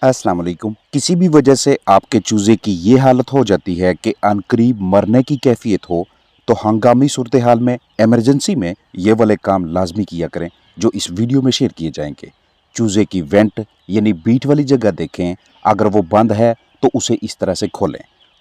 अस्सलाम वालेकुम। किसी भी वजह से आपके चूजे की ये हालत हो जाती है कि अनकरीब मरने की कैफियत हो, तो हंगामी सूरत हाल में, इमरजेंसी में ये वाले काम लाजमी किया करें जो इस वीडियो में शेयर किए जाएंगे। चूजे की वेंट यानी बीट वाली जगह देखें, अगर वो बंद है तो उसे इस तरह से खोलें।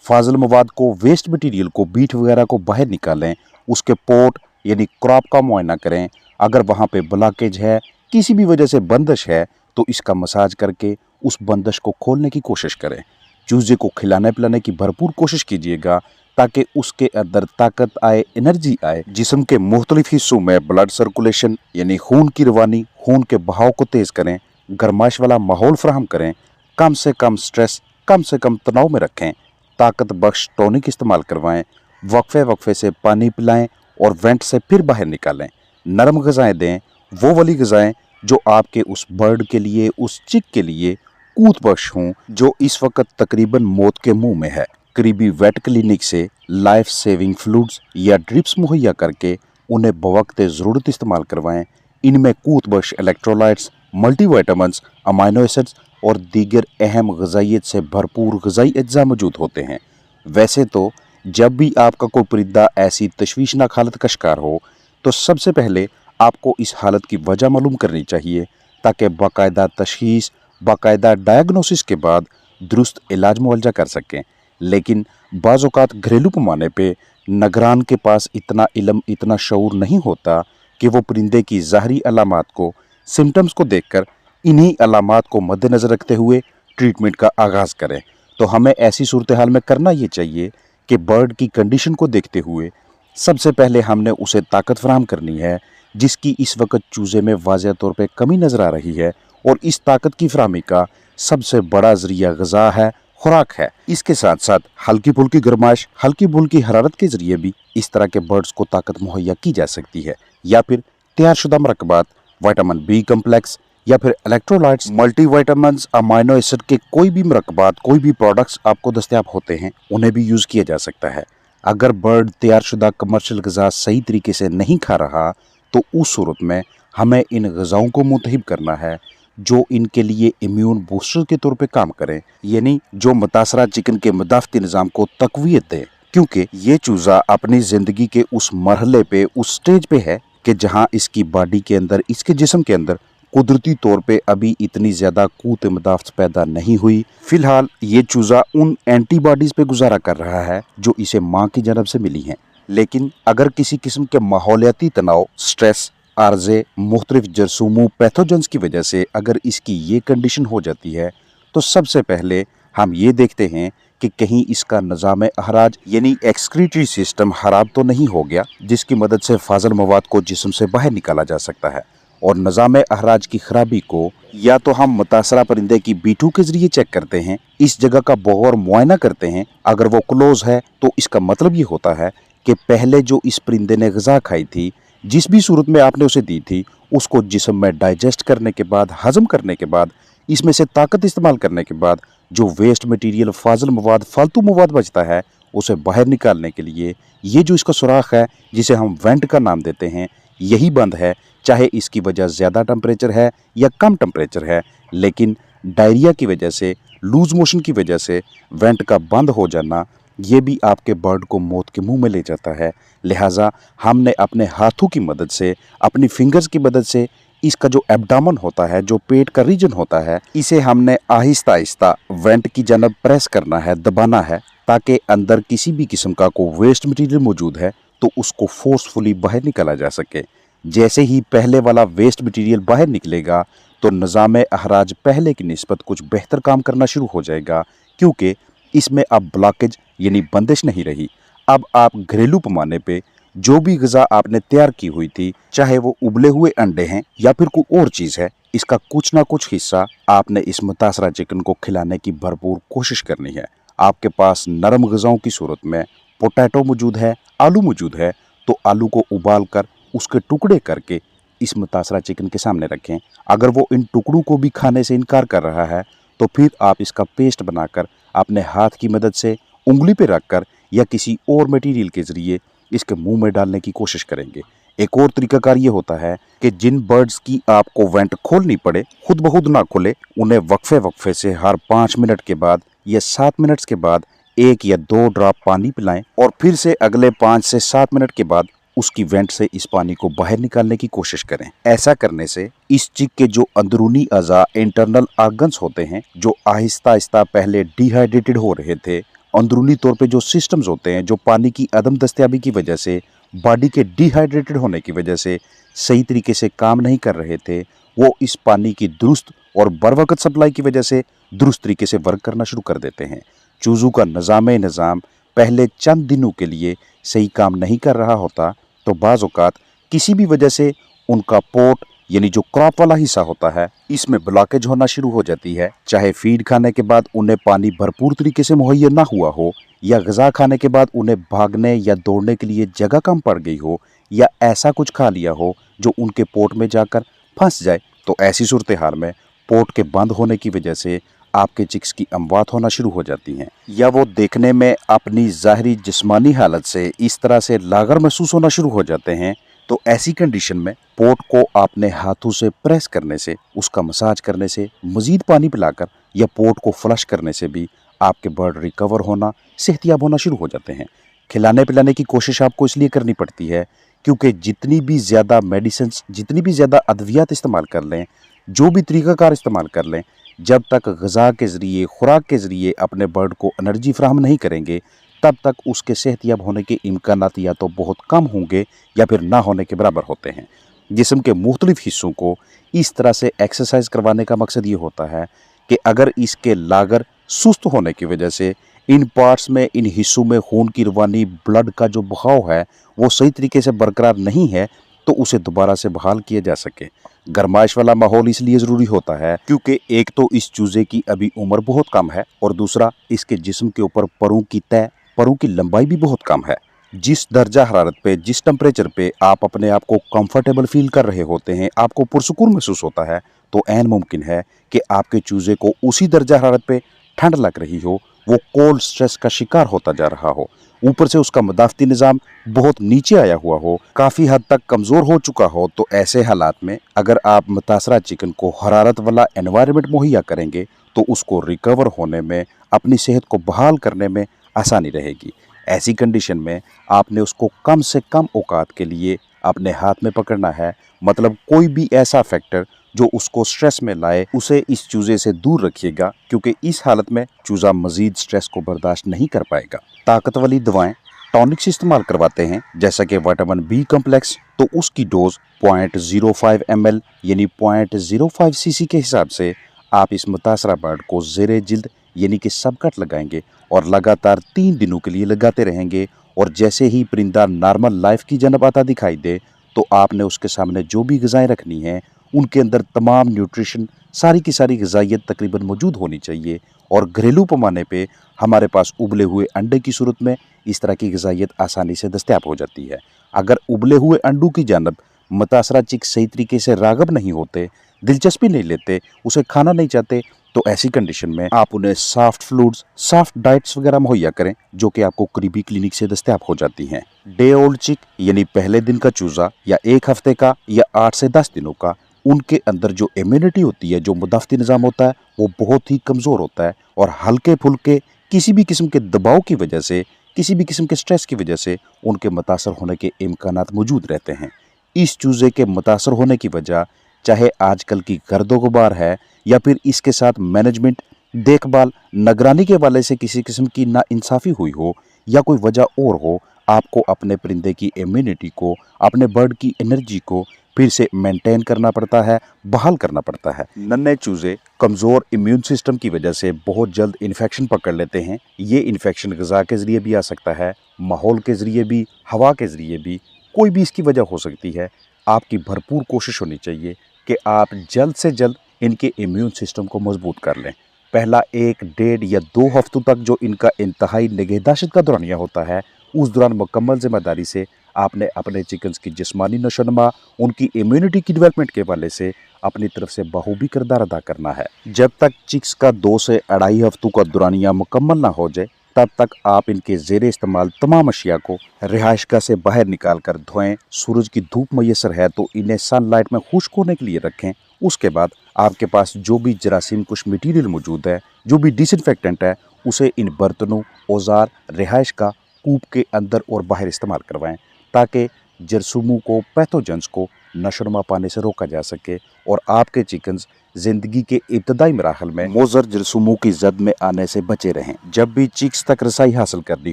फाजिल मवाद को, वेस्ट मटीरियल को, बीट वगैरह को बाहर निकालें। उसके पोर्ट यानी क्रॉप का मुआयना करें। अगर वहाँ पे ब्लॉकेज है, किसी भी वजह से बंदिश है, तो इसका मसाज करके उस बंदिश को खोलने की कोशिश करें। चूजे को खिलाने पिलाने की भरपूर कोशिश कीजिएगा ताकि उसके अंदर ताकत आए, एनर्जी आए। जिस्म के मुख्तलिफ हिस्सों में ब्लड सर्कुलेशन यानी खून की रवानी, खून के बहाव को तेज करें। गर्माइश वाला माहौल फराहम करें। कम से कम स्ट्रेस, कम से कम तनाव में रखें। ताकत बख्श टॉनिक इस्तेमाल करवाएं। वक्फे वक्फे से पानी पिलाएं और वेंट से फिर बाहर निकालें। नरम गज़ाएं दें, वो वाली गज़ाएं जो आपके उस बर्ड के लिए, उस चिक के लिए कूत बख्श हों जो इस वक्त तकरीबन मौत के मुंह में है। करीबी वेट क्लिनिक से लाइफ सेविंग फ्लूइड्स या ड्रिप्स मुहैया करके उन्हें बवक्त ज़रूरत इस्तेमाल करवाएं। इनमें कूत बख्श इलेक्ट्रोलाइट्स, मल्टीविटामिन्स, अमाइनो एसिड्स और दीगर अहम ग़िज़ाइयत से भरपूर ग़िज़ाई अज्जा मौजूद होते हैं। वैसे तो जब भी आपका कोई परिंदा ऐसी तशवीशनाक हालत का शिकार हो, तो सबसे पहले आपको इस हालत की वजह मालूम करनी चाहिए ताकि बाकायदा तशखीस, बाकायदा डायग्नोसिस के बाद दुरुस्त इलाज मुआवजा कर सकें। लेकिन बाज़ औक़ात घरेलू पैमाने पे निगरान के पास इतना इल्म, इतना शऊर नहीं होता कि वो परिंदे की ज़ाहरी अलामात को, सिम्टम्स को देखकर इन्हीं अलामात को मद्देनज़र रखते हुए ट्रीटमेंट का आगाज़ करें। तो हमें ऐसी सूरत हाल में करना ये चाहिए कि बर्ड की कंडीशन को देखते हुए सबसे पहले हमने उसे ताकत फराहम करनी है जिसकी इस वक्त चूजे में वाज़ह तौर पे कमी नज़र आ रही है, और इस ताकत की फराहमी का सबसे बड़ा ज़रिया ग़िज़ा है, खुराक है। इसके साथ साथ हल्की फुल्की गर्माइश, हल्की फुल्की हरारत के ज़रिए भी इस तरह के बर्ड्स को ताकत मुहैया की जा सकती है। या फिर तैयारशुदा मरकबात, विटामिन बी कम्प्लेक्स या फिर इलेक्ट्रोलाइट्स, मल्टीविटामिन्स, अमाइनो एसिड के कोई भी मरकबात, कोई भी प्रोडक्ट्स आपको दस्तयाब होते हैं, उन्हें भी यूज़ किया जा सकता है। अगर बर्ड तैयारशुदा कमर्शियल ग़िज़ा सही तरीके से नहीं खा रहा, तो उस सूरत में हमें इन ग़िज़ाओं को मुंतखब करना है जो इनके लिए इम्यून बूस्टर के तौर पे काम करें, यानी जो मुतासरा चिकन के मदाफ़ती निज़ाम को तक़वियत दें। क्योंकि ये चूज़ा अपनी ज़िंदगी के उस मरहले पे, उस स्टेज पे है कि जहाँ इसकी बॉडी के अंदर, इसके जिस्म के अंदर कुदरती तौर पे अभी इतनी ज़्यादा क़ुव्वत मदाफ़त पैदा नहीं हुई। फ़िलहाल ये चूज़ा उन एंटीबॉडीज़ पे गुजारा कर रहा है जो इसे माँ की जानब से मिली हैं। लेकिन अगर किसी किस्म के माहौलियाती तनाव, स्ट्रेस, आर्ज़े, मुख्तलिफ जरसूमों, पैथोजेंस की वजह से अगर इसकी ये कंडीशन हो जाती है, तो सबसे पहले हम ये देखते हैं कि कहीं इसका निज़ाम अहराज यानी एक्सक्रीटरी सिस्टम ख़राब तो नहीं हो गया, जिसकी मदद से फाजिल मवाद को जिस्म से बाहर निकाला जा सकता है। और निज़ाम अहराज की ख़राबी को या तो हम मुतासरा परिंदे की बीटू के ज़रिए चेक करते हैं, इस जगह का बगौर मुआयना करते हैं। अगर वो क्लोज़ है तो इसका मतलब ये होता है कि पहले जो इस परिंदे ने ग़िज़ा खाई थी, जिस भी सूरत में आपने उसे दी थी, उसको जिस्म में डाइजेस्ट करने के बाद, हज़म करने के बाद, इसमें से ताकत इस्तेमाल करने के बाद जो वेस्ट मटीरियल, फाजिल मवाद, फालतू मवाद बचता है, उसे बाहर निकालने के लिए ये जो इसका सुराख है, जिसे हम वेंट का नाम देते हैं, यही बंद है। चाहे इसकी वजह ज़्यादा टेम्परेचर है या कम टेम्परेचर है, लेकिन डायरिया की वजह से, लूज़ मोशन की वजह से वेंट का बंद हो जाना, ये भी आपके बर्ड को मौत के मुंह में ले जाता है। लिहाजा हमने अपने हाथों की मदद से, अपनी फिंगर्स की मदद से इसका जो एब्डामन होता है, जो पेट का रीजन होता है, इसे हमने आहिस्ता आहिस्ता वेंट की जानब प्रेस करना है, दबाना है, ताकि अंदर किसी भी किस्म का कोई वेस्ट मटीरियल मौजूद है तो उसको फोर्सफुली बाहर निकाला जा सके। जैसे ही पहले वाला वेस्ट मटीरियल बाहर निकलेगा तो निज़ाम अहराज पहले की निस्बत कुछ बेहतर काम करना शुरू हो जाएगा, क्योंकि इसमें अब ब्लॉकेज यानी बंदिश नहीं रही। अब आप घरेलू पैमाने पे जो भी ग़िज़ा आपने तैयार की हुई थी, चाहे वो उबले हुए अंडे हैं या फिर कोई और चीज़ है, इसका कुछ ना कुछ हिस्सा आपने इस मुतासरा चिकन को खिलाने की भरपूर कोशिश करनी है। आपके पास नरम ग़िज़ाओं की सूरत में पोटैटो मौजूद है, आलू मौजूद है, तो आलू को उबाल कर उसके टुकड़े करके इस मुतासरा चिकन के सामने रखें। अगर वो इन टुकड़ों को भी खाने से इनकार कर रहा है, तो फिर आप इसका पेस्ट बनाकर अपने हाथ की मदद से उंगली पे रखकर या किसी और मटेरियल के ज़रिए इसके मुंह में डालने की कोशिश करेंगे। एक और तरीकाकार ये होता है कि जिन बर्ड्स की आपको वेंट खोलनी पड़े खुद ब खुद ना खोले, उन्हें वक्फे वक्फे से हर 5 मिनट के बाद या 7 मिनट के बाद 1 या 2 ड्रॉप पानी पिलाएं और फिर से अगले 5 से 7 मिनट के बाद उसकी वेंट से इस पानी को बाहर निकालने की कोशिश करें। ऐसा करने से इस चिक के जो अंदरूनी अज़ा इंटरनल ऑर्गन्स होते हैं, जो आहिस्ता आहिस्ता पहले डिहाइड्रेटेड हो रहे थे, अंदरूनी तौर पे जो सिस्टम्स होते हैं जो पानी की अदम दस्तयाबी की वजह से, बॉडी के डिहाइड्रेटेड होने की वजह से सही तरीके से काम नहीं कर रहे थे, वो इस पानी की दुरुस्त और बरवकत सप्लाई की वजह से दुरुस्त तरीके से वर्क करना शुरू कर देते हैं। चूज़ों का निज़ाम पहले चंद दिनों के लिए सही काम नहीं कर रहा होता तो बाज़ औक़ात किसी भी वजह से उनका पोट यानी जो क्रॉप वाला हिस्सा होता है इसमें ब्लॉकेज होना शुरू हो जाती है। चाहे फीड खाने के बाद उन्हें पानी भरपूर तरीके से मुहैया ना हुआ हो, या ग़िज़ा खाने के बाद उन्हें भागने या दौड़ने के लिए जगह कम पड़ गई हो, या ऐसा कुछ खा लिया हो जो उनके पोट में जाकर फंस जाए, तो ऐसी सूरत हाल में पोट के बंद होने की वजह से आपके चिक्स की अमवात होना शुरू हो जाती हैं, या वो देखने में अपनी ज़ाहरी जिस्मानी हालत से इस तरह से लागर महसूस होना शुरू हो जाते हैं। तो ऐसी कंडीशन में पोट को अपने हाथों से प्रेस करने से, उसका मसाज करने से, मज़ीद पानी पिलाकर या पोट को फ्लश करने से भी आपके बर्ड रिकवर होना, सेहतियाब होना शुरू हो जाते हैं। खिलाने पिलाने की कोशिश आपको इसलिए करनी पड़ती है क्योंकि जितनी भी ज़्यादा मेडिसिन्स, जितनी भी ज़्यादा अद्वियात इस्तेमाल कर लें, जो भी तरीक़ाकार इस्तेमाल कर लें, जब तक ग़िज़ा के ज़रिए, खुराक के ज़रिए अपने बर्ड को एनर्जी फराहम नहीं करेंगे, तब तक उसके सेहतियाब होने के इम्कानात या तो बहुत कम होंगे या फिर ना होने के बराबर होते हैं। जिस्म के मुख्तलिफ हिस्सों को इस तरह से एक्सरसाइज करवाने का मकसद ये होता है कि अगर इसके लागर सुस्त होने की वजह से इन पार्ट्स में, इन हिस्सों में खून की रवानी, ब्लड का जो बहाव है वो सही तरीके से बरकरार नहीं है, तो उसे दोबारा से बहाल किया जा सके। गरमाइश वाला माहौल इसलिए ज़रूरी होता है क्योंकि एक तो इस चूज़े की अभी उम्र बहुत कम है और दूसरा इसके जिस्म के ऊपर परों की तय, परों की लंबाई भी बहुत कम है। जिस दर्जा हरारत पे, जिस टेम्परेचर पे आप अपने आप को कंफर्टेबल फील कर रहे होते हैं, आपको पुरसुकून महसूस होता है, तो ऐन मुमकिन है कि आपके चूज़े को उसी दर्जा हरारत पे ठंड लग रही हो, वो कोल्ड स्ट्रेस का शिकार होता जा रहा हो, ऊपर से उसका मदाफ़ती निज़ाम बहुत नीचे आया हुआ हो, काफ़ी हद तक कमज़ोर हो चुका हो। तो ऐसे हालात में अगर आप मुतासरा चिकन को हरारत वाला एनवायरनमेंट मुहैया करेंगे तो उसको रिकवर होने में, अपनी सेहत को बहाल करने में आसानी रहेगी। ऐसी कंडीशन में आपने उसको कम से कम औकात के लिए अपने हाथ में पकड़ना है, मतलब कोई भी ऐसा फैक्टर जो उसको स्ट्रेस में लाए, उसे इस चूज़े से दूर रखिएगा, क्योंकि इस हालत में चूज़ा मज़ीद स्ट्रेस को बर्दाश्त नहीं कर पाएगा। ताकत वाली दवाएं, टॉनिक्स इस्तेमाल करवाते हैं, जैसा कि विटामिन बी कम्प्लेक्स, तो उसकी डोज 0.05 ml यानी 0.05 cc के हिसाब से आप इस मुतासरा बर्ड को ज़ेरे जिल्द यानी कि सबकट लगाएंगे और लगातार 3 दिनों के लिए लगाते रहेंगे। और जैसे ही परिंदा नॉर्मल लाइफ की जनब आता दिखाई दे तो आपने उसके सामने जो भी ग़िज़ाएँ रखनी हैं उनके अंदर तमाम न्यूट्रिशन, सारी की सारी ग़िज़ाइयत तकरीबन मौजूद होनी चाहिए। और घरेलू पैमाने पे हमारे पास उबले हुए अंडे की सूरत में इस तरह की ग़िज़ाइयत आसानी से दस्तयाब हो जाती है। अगर उबले हुए अंडों की जानब मुतासरा चिक सही तरीके से राग़ब नहीं होते, दिलचस्पी नहीं लेते, उसे खाना नहीं चाहते, तो ऐसी कंडीशन में आप उन्हें सॉफ्ट फ्लूड्स, सॉफ्ट डाइट्स वगैरह मुहैया करें, जो कि आपको करीबी क्लिनिक से दस्तयाब हो जाती हैं। डे ओल्ड चिक यानी पहले दिन का चूज़ा या 1 हफ्ते का या 8 से 10 दिनों का, उनके अंदर जो इम्यूनिटी होती है, जो मुदाफ़ती निज़ाम होता है, वो बहुत ही कमज़ोर होता है और हल्के फुल्के किसी भी किस्म के दबाव की वजह से, किसी भी किस्म के स्ट्रेस की वजह से उनके मुतासर होने के इम्कानात मौजूद रहते हैं। इस चूज़े के मुतासर होने की वजह चाहे आजकल की गर्दो गुबार है या फिर इसके साथ मैनेजमेंट, देखभाल, निगरानी के हवाले से किसी किस्म की नाइंसाफ़ी हुई हो या कोई वजह और हो, आपको अपने परिंदे की इम्यूनिटी को, अपने बर्ड की एनर्जी को फिर से मेंटेन करना पड़ता है, बहाल करना पड़ता है। नन्हे चूज़े कमज़ोर इम्यून सिस्टम की वजह से बहुत जल्द इन्फेक्शन पकड़ लेते हैं। ये इन्फेक्शन ग़िज़ा के ज़रिए भी आ सकता है, माहौल के ज़रिए भी, हवा के ज़रिए भी, कोई भी इसकी वजह हो सकती है। आपकी भरपूर कोशिश होनी चाहिए कि आप जल्द से जल्द इनके इम्यून सिस्टम को मजबूत कर लें। पहला 1, 1.5 या 2 हफ्तों तक जो इनका इंतहाई निगहदाश्त का दौरानिया होता है, उस दौरान मुकम्मल ज़िम्मेदारी से आपने अपने चिकन्स की जिस्मानी नशोनुमा, उनकी इम्यूनिटी की डेवलपमेंट के हवाले से अपनी तरफ से बखूबी किरदार अदा करना है। जब तक चिक्स का 2 से 2.5 हफ्तों का दौरानिया मुकम्मल ना हो जाए, तब तक आप इनके ज़ेर इस्तेमाल तमाम अशिया को रिहाइशगाह से बाहर निकाल कर धोएं। सूरज की धूप मैसर है तो इन्हें सनलाइट में खुश्क होने के लिए रखें। उसके बाद आपके पास जो भी जरासीम कुछ मटीरियल मौजूद है, जो भी डिसइंफेक्टेंट है, उसे इन बर्तनों, औजार, रिहाइशगाह, कूप के अंदर और बाहर इस्तेमाल करवाएं ताकि जरसूमों को, पैथोजेंस को नशोनुमा पाने से रोका जा सके और आपके चिकन्स जिंदगी के इब्तदाई मराहल में मोज़र जरसूमों की जद में आने से बचे रहें। जब भी चिक्स तक रसाई हासिल करनी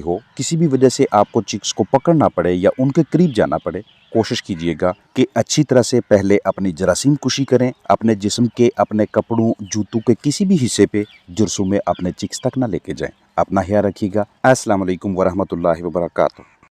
हो, किसी भी वजह से आपको चिक्स को पकड़ना पड़े या उनके करीब जाना पड़े, कोशिश कीजिएगा कि अच्छी तरह से पहले अपनी जरासीम कुशी करें। अपने जिस्म के, अपने कपड़ों, जूतों के किसी भी हिस्से पे जरसूमें अपने चिक्स तक ना लेके जाएं। अपना ख्याल रखिएगा। अस्सलाम वालेकुम वरहमतुल्लाहि वबरकातुहू।